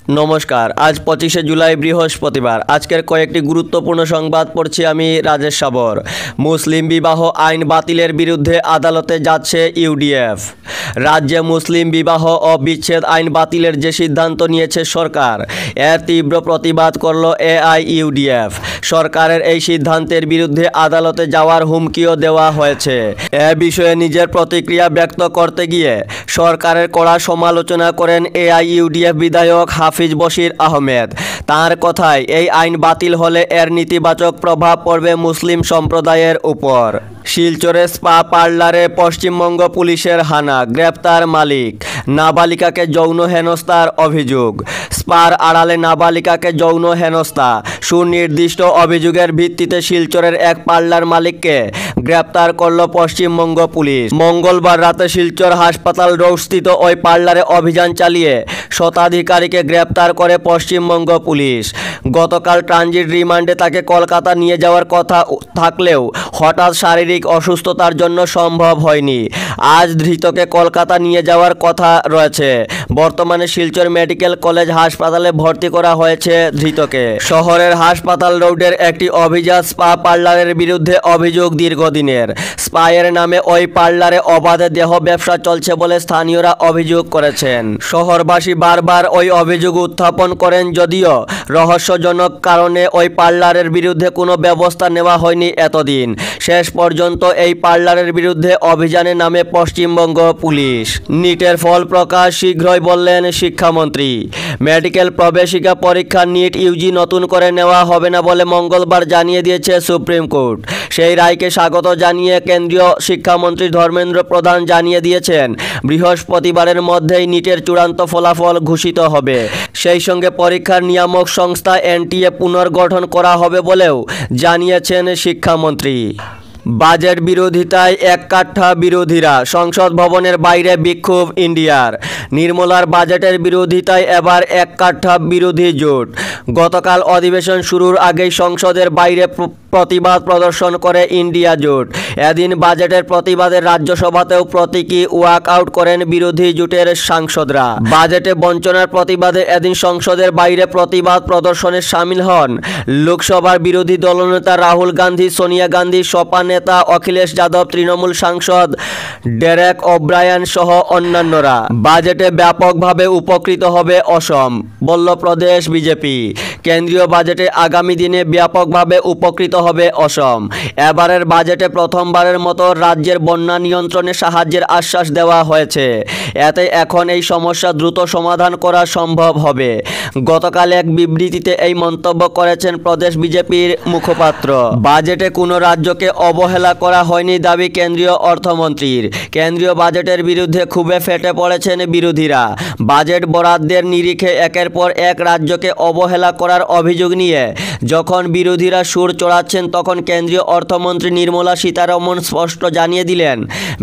নমস্কার। আজ 25শে জুলাই বৃহস্পতিবার। আজকের কয়েকটি গুরুত্বপূর্ণ সংবাদ পড়ছি আমি রাজেশ সাবর। মুসলিম বিবাহ আইন বাতিলের বিরুদ্ধে আদালতে যাচ্ছে ইউডিএফ। রাজ্যে মুসলিম বিবাহ ও বিচ্ছেদ আইন বাতিলের যে সিদ্ধান্ত নিয়েছে সরকার, এর তীব্র প্রতিবাদ করল এআইইউডিএফ। সরকারের এই সিদ্ধান্তের বিরুদ্ধে আদালতে যাওয়ার হুমকিও দেওয়া হয়েছে। এ বিষয়ে নিজের প্রতিক্রিয়া ব্যক্ত করতে গিয়ে সরকারের কড়া সমালোচনা করেন এআইইউডিএফ বিধায়ক হাফিজ বশির আহমেদ। তার কথায়, এই আইন বাতিল হলে এর নেতিবাচক প্রভাব পড়বে মুসলিম সম্প্রদায়ের উপর। শিলচরে স্পা পার্লারে পশ্চিমবঙ্গ পুলিশের হানা, গ্রেপ্তার মালিক। নাবালিকাকে যৌন হেনস্থার অভিযোগ। স্পার আড়ালে নাবালিকাকে যৌন হেনস্থা। সুনির্দিষ্ট অভিযোগের ভিত্তিতে শিলচরের এক পার্লার মালিককে গ্রেপ্তার করল পশ্চিমবঙ্গ পুলিশ। মঙ্গলবার রাতে শিলচর হাসপাতাল রোডস্থিত ওই পার্লারে অভিযান চালিয়ে শতাধিকারীকে গ্রেপ্তার করে পশ্চিমবঙ্গ পুলিশ। গতকাল ট্রানজিট রিমান্ডে তাকে কলকাতা নিয়ে যাওয়ার কথা থাকলেও হঠাৎ শারীরিক অসুস্থতার জন্য সম্ভব হয়নি। আজ ধৃতকে কলকাতা নিয়ে যাওয়ার কথা রয়েছে। বর্তমানে শিলচর মেডিকেল কলেজ হাসপাতালে ভর্তি করা হয়েছে ধৃতকে। শহরের হাসপাতাল রোডের একটি অভিজাত স্পা পার্লারের বিরুদ্ধে অভিযোগ দীর্ঘদিনের। স্পায়ের নামে ওই পার্লারে অবাধে দেহ ব্যবসা চলছে বলে স্থানীয়রা অভিযোগ করেছেন। শহরবাসী বারবার ওই অভিযোগ উত্থাপন করেন, যদিও রহস্যজনক কারণে ওই পার্লারের বিরুদ্ধে কোনো ব্যবস্থা নেওয়া হয়নি এতদিন। শেষ পর্যন্ত এই পার্লারের বিরুদ্ধে অভিযানে নামে পশ্চিমবঙ্গ পুলিশ। নিটের ফল প্রকাশ শীঘ্রই বললেন শিক্ষামন্ত্রী। মেডিকেল প্রবেশিকা পরীক্ষা নিট ইউজি নতুন করে নেওয়া হবে না বলে মঙ্গলবার জানিয়ে দিয়েছে সুপ্রিম কোর্ট। সেই রায়কে স্বাগত জানিয়ে কেন্দ্রীয় শিক্ষামন্ত্রী ধর্মেন্দ্র প্রধান জানিয়ে দিয়েছেন, বৃহস্পতিবারের মধ্যেই নিটের চূড়ান্ত ফলাফল ঘোষিত হবে। সেই সঙ্গে পরীক্ষার নিয়ামক সংস্থা এনটিএ পুনর্গঠন করা হবে বলেও জানিয়েছেন শিক্ষামন্ত্রী। বাজেট বিরোধিতায় এককাঠা বিরোধীরা, সংসদ ভবনের বাইরে বিক্ষোভ ইন্ডিয়ার। নির্মলার বাজেটের বিরোধিতায় এবার এককাঠা বিরোধী জোট। গতকাল অধিবেশন শুরুর আগেই সংসদের বাইরে প্রতিবাদ প্রদর্শন করে ইন্ডিয়া জোট। এদিন বাজেটের প্রতিবাদে রাজ্যসভাতেও প্রতীকী ওয়াকআউট করেন বিরোধী জোটের সাংসদরা। বাজেটে বঞ্চনার প্রতিবাদে এদিন সংসদের বাইরে প্রতিবাদ প্রদর্শনে সামিল হন লোকসভার বিরোধী দলনেতা রাহুল গান্ধী, সোনিয়া গান্ধী, সপা নেতা অখিলেশ যাদব, তৃণমূল সাংসদ ডেরেক ওব্রায়ান সহ অন্যান্যরা। বাজেটে ব্যাপকভাবে উপকৃত হবে অসম, বলল প্রদেশ বিজেপি। কেন্দ্রীয় বাজেটে আগামী দিনে ব্যাপকভাবে উপকৃত হবে অসম। এবারের বাজেটে প্রথমবারের মতো রাজ্যের বন্যা নিয়ন্ত্রণে সাহায্যের আশ্বাস দেওয়া হয়েছে। এতে এখন এই সমস্যা দ্রুত সমাধান করা সম্ভব হবে। গতকাল এক বিবৃতিতে এই মন্তব্য করেছেন প্রদেশ বিজেপির মুখপাত্র। বাজেটে কোনো রাজ্যকে অবহেলা করা হয়নি দাবি কেন্দ্রীয় অর্থমন্ত্রীর। কেন্দ্রীয় বাজেটের বিরুদ্ধে ক্ষোভে ফেটে পড়েছেন বিরোধীরা। বাজেট বরাদ্দের নিরিখে একের পর এক রাজ্যকে অবহেলা করার অভিযোগ নিয়ে যখন বিরোধীরা সুর চড়াচ্ছেন, তখন কেন্দ্রীয় অর্থমন্ত্রী নির্মলা সীতারমণ স্পষ্ট জানিয়ে দিলেন,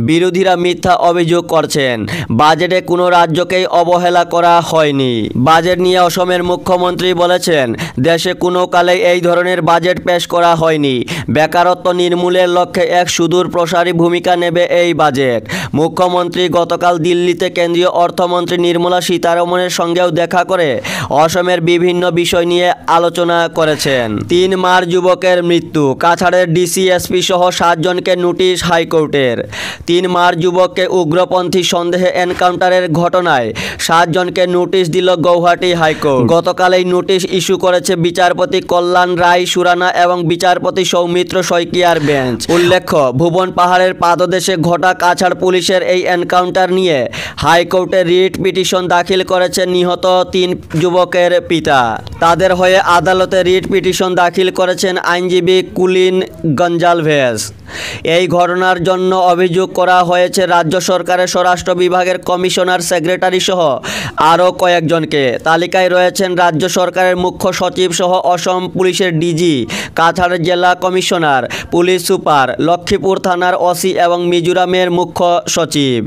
বিরোধীরা মিথ্যা অভিযোগ করছেন। বাজেটে কোনো রাজ্যকেই অবহেলা করা হয়নি। বাজেট নিয়ে অসমের মুখ্যমন্ত্রী বলেছেন, দেশে কোনো কালে এই ধরনের বাজেট পেশ করা হয়নি। বেকারত্ব নির্মূলের লক্ষ্যে এক সুদূর প্রসারী ভূমিকা নেবে এই বাজেট। মুখ্যমন্ত্রী গতকাল দিল্লিতে কেন্দ্রীয় অর্থমন্ত্রী নির্মলা সীতারমণের সঙ্গেও দেখা করে অসমের বিভিন্ন বিষয় নিয়ে আলোচনা করেছেন। 3 মার্চ যুবকের মৃত্যু, কাছাড়ের ডিসিএসপি সহ 7 জনকে নোটিশ হাইকোর্টের। 3 মার্চ যুবককে উগ্রপন্থী সন্দেহে এনকাউন্টারের ঘটনায় 7 জনকে নোটিশ দিল গৌহাটি হাইকোর্ট। গতকাল এই নোটিশ ইস্যু করেছে বিচারপতি কল্যাণ রায় সুরানা এবং বিচারপতি সৌমিত্র শইকিয়ার বেঞ্চ। উল্লেখ্য, ভুবন পাহাড়ের পাদদেশে ঘটা কাছাড় পুলিশের এই এনকাউন্টার নিয়ে হাইকোর্টে রিট পিটিশন দাখিল করেছেন নিহত 3 যুবকের পিতা। তাদের হয়ে আদালতে রিট পিটিশন দাখিল করেছেন আইনজীবী কুলিন গঞ্জালভেস। এই ঘটনার জন্য অভিযোগ করা হয়েছে রাজ্য সরকারের স্বরাষ্ট্র বিভাগের কমিশনার, সেক্রেটারি সহ আরও কয়েকজনকে। তালিকায় রয়েছেন রাজ্য সরকারের মুখ্য সচিব সহ অসম পুলিশের ডিজি, কাছাড় জেলা কমিশনার, পুলিশ সুপার, লক্ষ্মীপুর থানার ওসি এবং মিজোরামের মুখ্য সচিব।